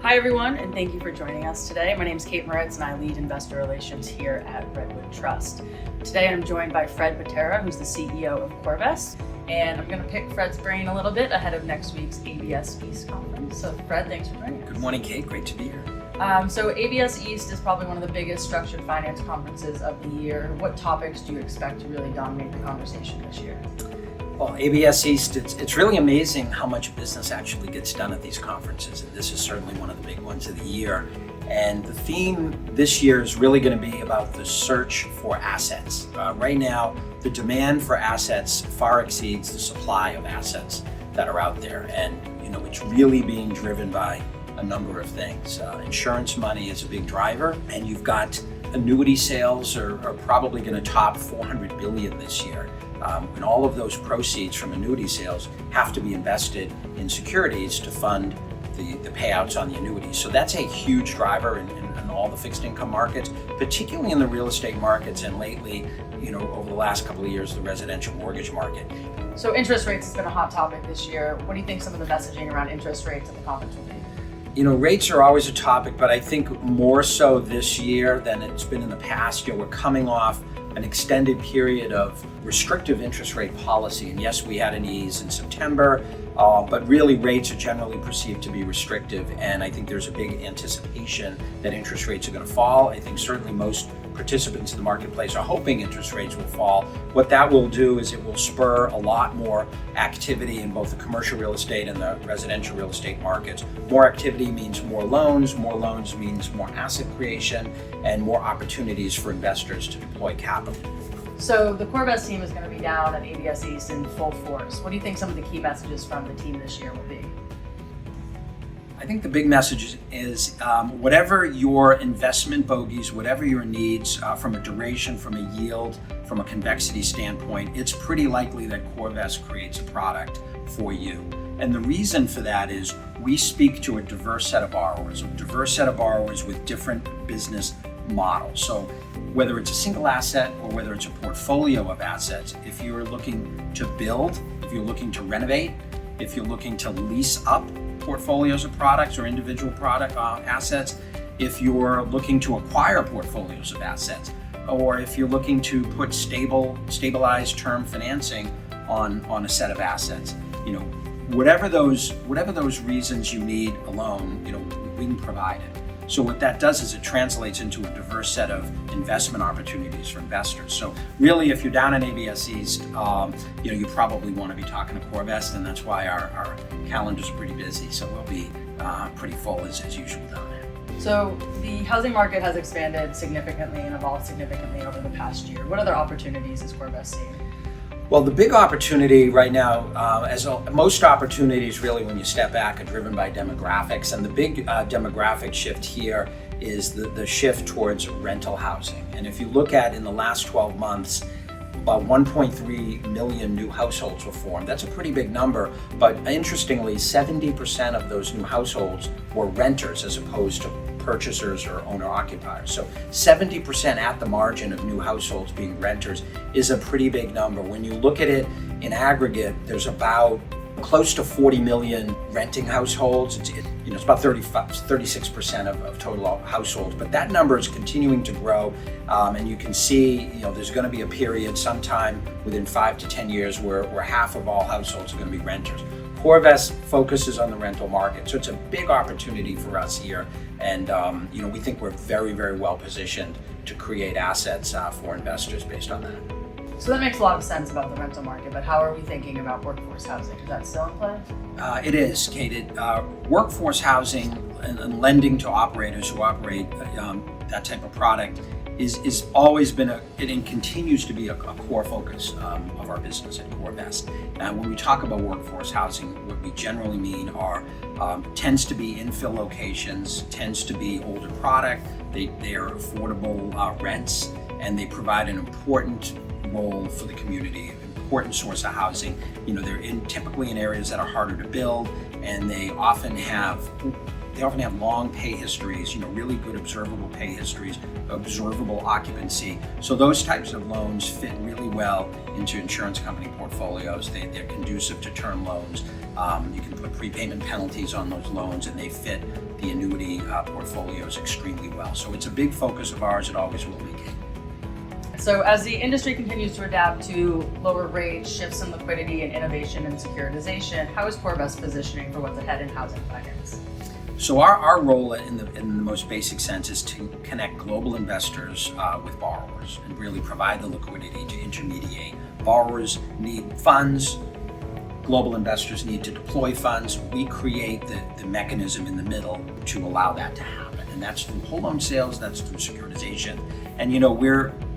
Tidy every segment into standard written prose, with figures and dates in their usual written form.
Hi everyone, and thank you for joining us today. My name is Kait Mauritz and I lead investor relations here at Redwood Trust. Today I'm joined by Fred Matera, who's the CEO of CoreVest, and I'm going to pick Fred's brain a little bit ahead of next week's ABS East conference. So Fred, thanks for joining us. Good morning, Kate. Great to be here. So ABS East is probably one of the biggest structured finance conferences of the year. What topics do you expect to really dominate the conversation this year? Well, ABS East, it's really amazing how much business actually gets done at these conferences, and this is certainly one of the big ones of the year. And the theme this year is really going to be about the search for assets. Right now, the demand for assets far exceeds the supply of assets that are out there, and it's really being driven by a number of things. Insurance money is a big driver, and you've got annuity sales are probably going to top $400 billion this year. And all of those proceeds from annuity sales have to be invested in securities to fund the payouts on the annuities. So that's a huge driver in all the fixed income markets, particularly in the real estate markets, and lately, over the last couple of years, the residential mortgage market. So interest rates has been a hot topic this year. What do you think some of the messaging around interest rates at the conference will be? Rates are always a topic, but I think more so this year than it's been in the past. We're coming off an extended period of restrictive interest rate policy. And yes, we had an ease in September, but really rates are generally perceived to be restrictive. And I think there's a big anticipation that interest rates are going to fall. I think certainly most participants in the marketplace are hoping interest rates will fall. What that will do is it will spur a lot more activity in both the commercial real estate and the residential real estate markets. More activity means more loans means more asset creation, and more opportunities for investors to deploy capital. So the CoreVest team is going to be down at ABS East in full force. What do you think some of the key messages from the team this year will be? I think the big message is whatever your investment bogeys, whatever your needs from a duration, from a yield, from a convexity standpoint, it's pretty likely that CoreVest creates a product for you. And the reason for that is we speak to a diverse set of borrowers with different business models. So whether it's a single asset or whether it's a portfolio of assets, if you're looking to build, if you're looking to renovate, if you're looking to lease up portfolios of products or individual product assets, if you're looking to acquire portfolios of assets, or if you're looking to put stabilized term financing on a set of assets, whatever those reasons you need alone, we can provide it. So what that does is it translates into a diverse set of investment opportunities for investors. So really, if you're down in ABS East, you probably want to be talking to CoreVest, and that's why our calendar's pretty busy. So we'll be pretty full as usual down there. So the housing market has expanded significantly and evolved significantly over the past year. What other opportunities is CoreVest seeing? Well, the big opportunity right now, most opportunities really when you step back are driven by demographics, and the big demographic shift here is the shift towards rental housing. And if you look at in the last 12 months, about 1.3 million new households were formed. That's a pretty big number, but interestingly, 70% of those new households were renters as opposed to purchasers or owner-occupiers. So 70% at the margin of new households being renters is a pretty big number. When you look at it in aggregate, there's about close to 40 million renting households. It's about 36% of total households, but that number is continuing to grow, and you can see there's going to be a period sometime within 5 to 10 years where half of all households are going to be renters. CoreVest focuses on the rental market, so it's a big opportunity for us here, and we think we're very, very well positioned to create assets for investors based on that. So that makes a lot of sense about the rental market, but how are we thinking about workforce housing? Is that still in play? It is, Kate. Workforce housing and lending to operators who operate that type of product is always been and continues to be a core focus of our business at CoreVest. And when we talk about workforce housing, what we generally mean are tends to be infill locations, tends to be older product. They are affordable rents, and they provide an important role for the community, important source of housing. They're typically in areas that are harder to build, and they often have long pay histories, really good observable pay histories, observable occupancy. So those types of loans fit really well into insurance company portfolios. They're conducive to term loans. You can put prepayment penalties on those loans, and they fit the annuity portfolios extremely well. So it's a big focus of ours. It always will be, Kate. So as the industry continues to adapt to lower rates, shifts in liquidity, and innovation and securitization, how is CoreVest positioning for what's ahead in housing finance? So our role in the most basic sense is to connect global investors with borrowers and really provide the liquidity to intermediate. Borrowers need funds, global investors need to deploy funds. We create the mechanism in the middle to allow that to happen. And that's through whole loan sales, that's through securitization. And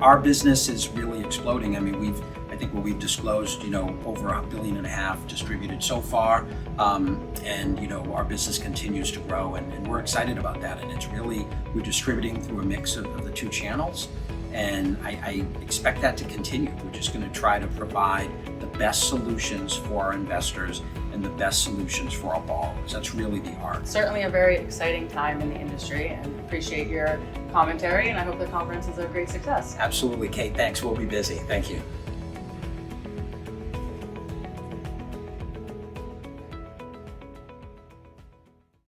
our business is really exploding. I mean, I think what we've disclosed, over $1.5 billion distributed so far. And our business continues to grow, and we're excited about that. And we're distributing through a mix of the two channels. And I expect that to continue. We're just going to try to provide the best solutions for our investors and the best solutions for our borrowers. That's really the art. Certainly a very exciting time in the industry, and appreciate your commentary, and I hope the conference is a great success. Absolutely, Kate. Thanks. We'll be busy. Thank you.